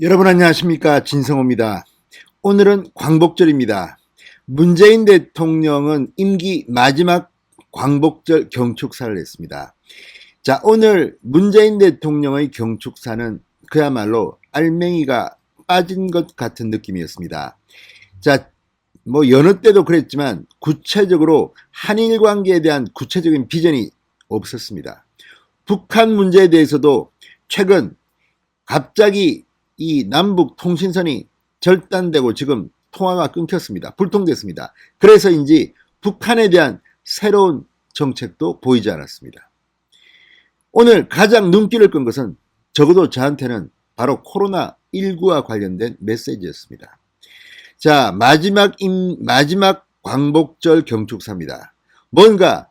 여러분 안녕하십니까, 진성호입니다. 오늘은 광복절입니다. 문재인 대통령은 임기 마지막 광복절 경축사를 했습니다. 자, 오늘 문재인 대통령의 경축사는 그야말로 알맹이가 빠진 것 같은 느낌이었습니다. 자, 여느 때도 그랬지만 구체적으로 한일 관계에 대한 구체적인 비전이 없었습니다. 북한 문제에 대해서도 최근 갑자기 이 남북 통신선이 절단되고 지금 통화가 끊겼습니다. 불통됐습니다. 그래서인지 북한에 대한 새로운 정책도 보이지 않았습니다. 오늘 가장 눈길을 끈 것은 적어도 저한테는 바로 코로나19와 관련된 메시지였습니다. 자, 마지막 광복절 경축사입니다. 뭔가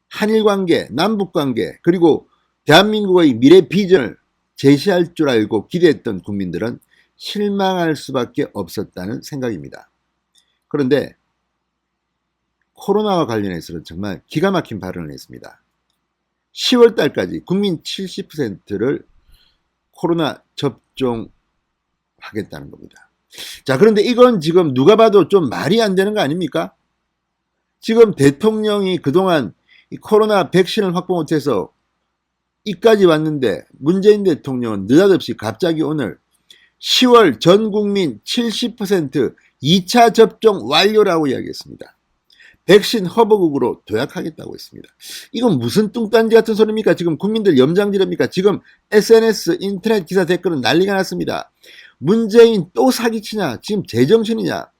한일 관계, 남북 관계, 그리고 대한민국의 미래 비전을 제시할 줄 알고 기대했던 국민들은 실망할 수밖에 없었다는 생각입니다. 그런데 코로나와 관련해서는 정말 기가 막힌 발언을 했습니다. 10월 달까지 국민 70%를 코로나 접종하겠다는 겁니다. 자, 그런데 이건 지금 누가 봐도 좀 말이 안 되는 거 아닙니까? 지금 대통령이 그동안 이 코로나 백신을 확보 못해서 이까지 왔는데 문재인 대통령은 느닷없이 갑자기 오늘 10월 전 국민 70% 2차 접종 완료라고 이야기했습니다. 백신 허브국으로 도약하겠다고 했습니다. 이건 무슨 뚱딴지 같은 소리입니까? 지금 국민들 염장지릅니까? 지금 SNS, 인터넷 기사 댓글은 난리가 났습니다. 문재인 또 사기치냐? 지금 제정신이냐?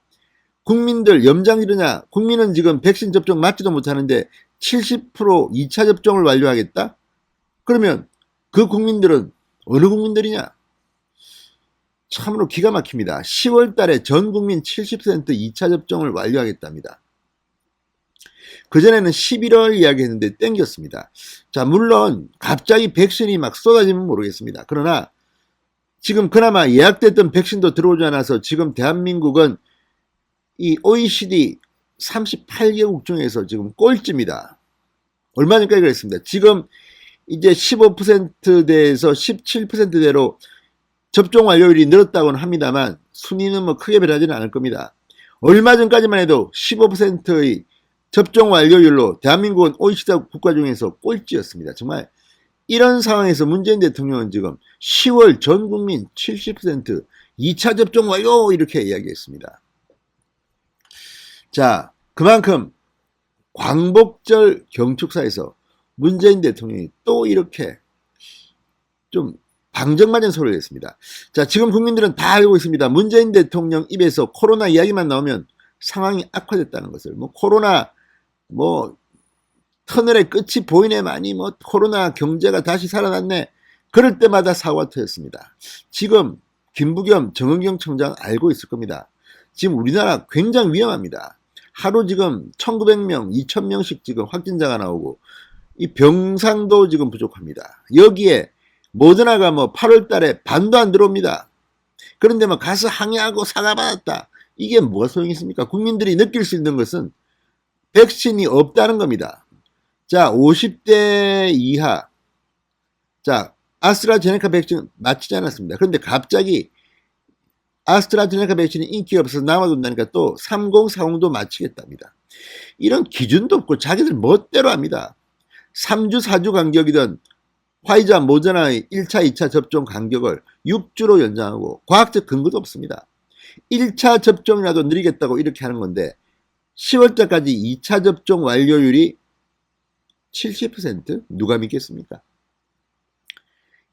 국민들 염장지르냐? 국민은 지금 백신 접종 맞지도 못하는데 70% 2차 접종을 완료하겠다? 그러면 그 국민들은 어느 국민들이냐? 참으로 기가 막힙니다. 10월 달에 전 국민 70% 2차 접종을 완료하겠답니다. 그전에는 11월 이야기했는데 땡겼습니다. 자, 물론 갑자기 백신이 막 쏟아지면 모르겠습니다. 그러나 지금 그나마 예약됐던 백신도 들어오지 않아서 지금 대한민국은 이 OECD 38개국 중에서 지금 꼴찌입니다. 얼마 전까지 그랬습니다. 지금 이제 15%대에서 17%대로 접종 완료율이 늘었다고는 합니다만 순위는 뭐 크게 변하지는 않을 겁니다. 얼마 전까지만 해도 15%의 접종 완료율로 대한민국은 OECD 국가 중에서 꼴찌였습니다. 정말 이런 상황에서 문재인 대통령은 지금 10월 전 국민 70% 2차 접종 완료 이렇게 이야기했습니다. 자, 그만큼 광복절 경축사에서 문재인 대통령이 또 이렇게 좀 방정맞은 소리를 했습니다. 자, 지금 국민들은 다 알고 있습니다. 문재인 대통령 입에서 코로나 이야기만 나오면 상황이 악화됐다는 것을. 코로나 터널의 끝이 보이네 많이 코로나 경제가 다시 살아났네. 그럴 때마다 사고가 터졌습니다. 지금 김부겸 정은경 청장 알고 있을 겁니다. 지금 우리나라 굉장히 위험합니다. 하루 지금 1900명, 2000명씩 지금 확진자가 나오고 이 병상도 지금 부족합니다. 여기에 모더나가 8월 달에 반도 안 들어옵니다. 그런데 가서 항의하고 사과받았다. 이게 뭐가 소용이 있습니까? 국민들이 느낄 수 있는 것은 백신이 없다는 겁니다. 자, 50대 이하. 자, 아스트라제네카 백신 맞히지 않았습니다. 그런데 갑자기 아스트라제네카 백신이 인기가 없어서 남아돈다니까 또 3040도 맞히겠답니다. 이런 기준도 없고 자기들 멋대로 합니다. 3주, 4주 간격이던 화이자, 모더나의 1차, 2차 접종 간격을 6주로 연장하고 과학적 근거도 없습니다. 1차 접종이라도 느리겠다고 이렇게 하는 건데 10월달까지 2차 접종 완료율이 70%? 누가 믿겠습니까?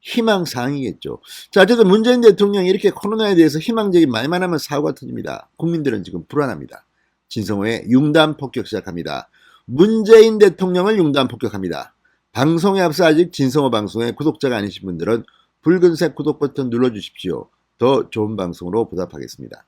희망사항이겠죠. 자, 어쨌든 문재인 대통령이 이렇게 코로나에 대해서 희망적인 말만 하면 사고가 터집니다. 국민들은 지금 불안합니다. 진성호의 융단 폭격 시작합니다. 문재인 대통령을 융단 폭격합니다. 방송에 앞서 아직 진성호 방송의 구독자가 아니신 분들은 붉은색 구독 버튼 눌러주십시오. 더 좋은 방송으로 보답하겠습니다.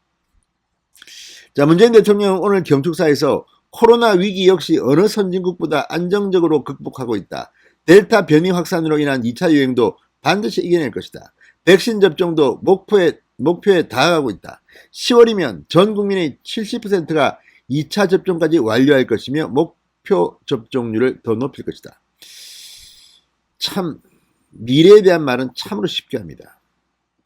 자, 문재인 대통령 오늘 경축사에서 코로나 위기 역시 어느 선진국보다 안정적으로 극복하고 있다. 델타 변이 확산으로 인한 2차 유행도 반드시 이겨낼 것이다. 백신 접종도 목표에 다가가고 있다. 10월이면 전 국민의 70%가 2차 접종까지 완료할 것이며 목표 접종률을 더 높일 것이다. 참 미래에 대한 말은 참으로 쉽게 합니다.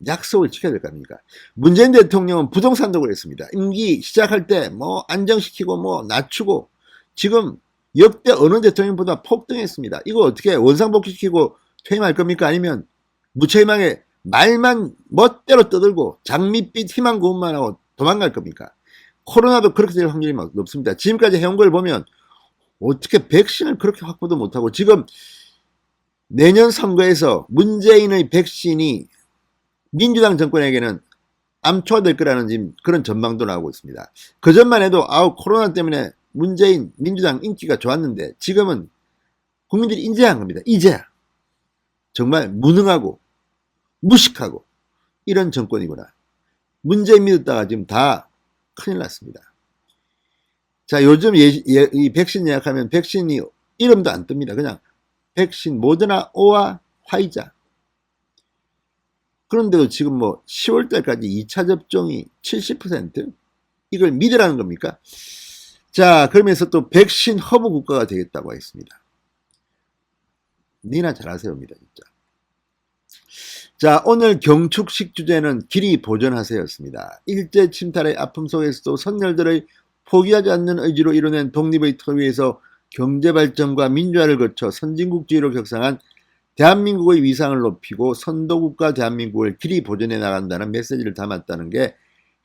약속을 지켜야 될 거 아닙니까? 문재인 대통령은 부동산도 그랬습니다. 임기 시작할 때 뭐 안정시키고 뭐 낮추고 지금 역대 어느 대통령보다 폭등했습니다. 이거 어떻게 원상복귀시키고 퇴임할 겁니까? 아니면 무책임하게 말만 멋대로 떠들고 장밋빛 희망 고문만 하고 도망갈 겁니까? 코로나도 그렇게 될 확률이 높습니다. 지금까지 해온 걸 보면 어떻게 백신을 그렇게 확보도 못하고 지금 내년 선거에서 문재인의 백신이 민주당 정권에게는 암초화될 거라는 지금 그런 전망도 나오고 있습니다. 그전만 해도 코로나 때문에 문재인 민주당 인기가 좋았는데 지금은 국민들이 인지한 겁니다. 이제야 정말 무능하고 무식하고 이런 정권이구나. 문재인 믿었다가 지금 다 큰일 났습니다. 자, 요즘 이 백신 예약하면 백신이 이름도 안 뜹니다. 그냥 백신 모더나 오와 화이자. 그런데도 지금 뭐 10월달까지 2차 접종이 70%? 이걸 믿으라는 겁니까? 자, 그러면서 또 백신 허브 국가가 되겠다고 했습니다. 니나 잘하세요입니다, 진짜. 자, 오늘 경축식 주제는 길이 보존하세요였습니다. 일제 침탈의 아픔 속에서도 선열들의 포기하지 않는 의지로 이뤄낸 독립의 터 위에서 경제발전과 민주화를 거쳐 선진국주의로 격상한 대한민국의 위상을 높이고 선도국가 대한민국을 길이 보존해 나간다는 메시지를 담았다는 게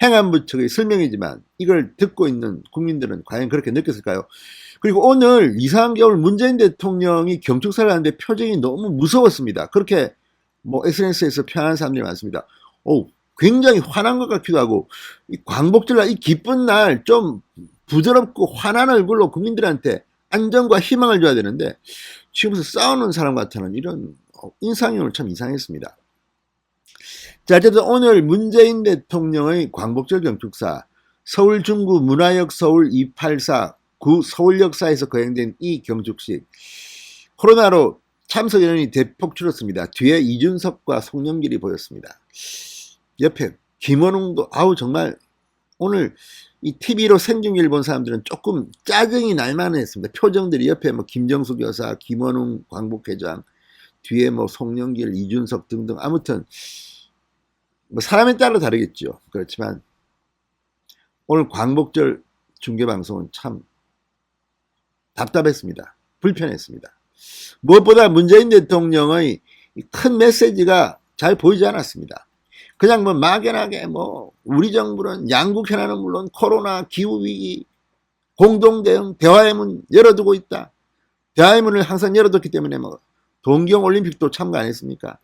행안부 측의 설명이지만 이걸 듣고 있는 국민들은 과연 그렇게 느꼈을까요? 그리고 오늘 이상한 겨울 문재인 대통령이 경축사를 하는데 표정이 너무 무서웠습니다. 그렇게 뭐 SNS에서 표현하는 사람들이 많습니다. 굉장히 화난 것 같기도 하고 이 광복절날 이 기쁜 날 좀 부드럽고 환한 얼굴로 국민들한테 안정과 희망을 줘야 되는데 지금부터 싸우는 사람 같다는 이런 인상이 오늘 참 이상했습니다. 자, 어쨌든 오늘 문재인 대통령의 광복절 경축사 서울 중구 문화역 서울 284 구 서울역사에서 거행된 이 경축식 코로나로 참석 인원이 대폭 줄었습니다. 뒤에 이준석과 송영길이 보였습니다. 옆에 김원웅도 정말 오늘 이 TV로 생중계를 본 사람들은 조금 짜증이 날만 했습니다. 표정들이 옆에 뭐 김정숙 여사, 김원웅 광복회장, 뒤에 뭐 송영길, 이준석 등등 아무튼 뭐 사람에 따라 다르겠죠. 그렇지만 오늘 광복절 중계방송은 참 답답했습니다. 불편했습니다. 무엇보다 문재인 대통령의 큰 메시지가 잘 보이지 않았습니다. 그냥 뭐 막연하게 뭐 우리 정부는 양국 현안은 물론 코로나, 기후위기, 공동대응, 대화의 문 열어두고 있다. 대화의 문을 항상 열어뒀기 때문에 뭐 동경올림픽도 참가 안 했습니까?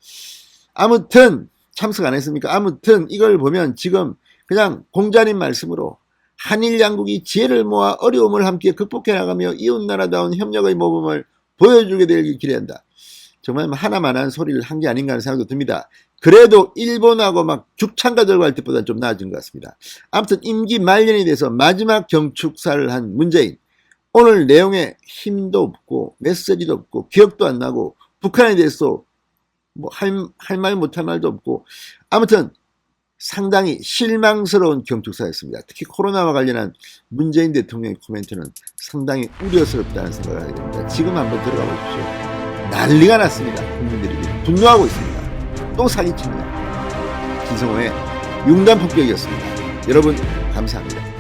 아무튼 참석 안 했습니까? 아무튼 이걸 보면 지금 그냥 공자님 말씀으로 한일 양국이 지혜를 모아 어려움을 함께 극복해 나가며 이웃나라다운 협력의 모범을 보여주게 되길 기대한다. 정말 하나만한 소리를 한 게 아닌가 하는 생각도 듭니다. 그래도 일본하고 막 죽창가 들고 할 때보다 좀 나아진 것 같습니다. 아무튼 임기 말년이 돼서 마지막 경축사를 한 문재인. 오늘 내용에 힘도 없고 메시지도 없고 기억도 안 나고 북한에 대해서 뭐 할 말 못할 말도 없고 아무튼 상당히 실망스러운 경축사였습니다. 특히 코로나와 관련한 문재인 대통령의 코멘트는 상당히 우려스럽다는 생각을 하게 됩니다. 지금 한번 들어가 보십시오. 난리가 났습니다. 국민들이 분노하고 있습니다. 또 사기칩니다. 기성호의 융단 폭격이었습니다. 여러분 감사합니다.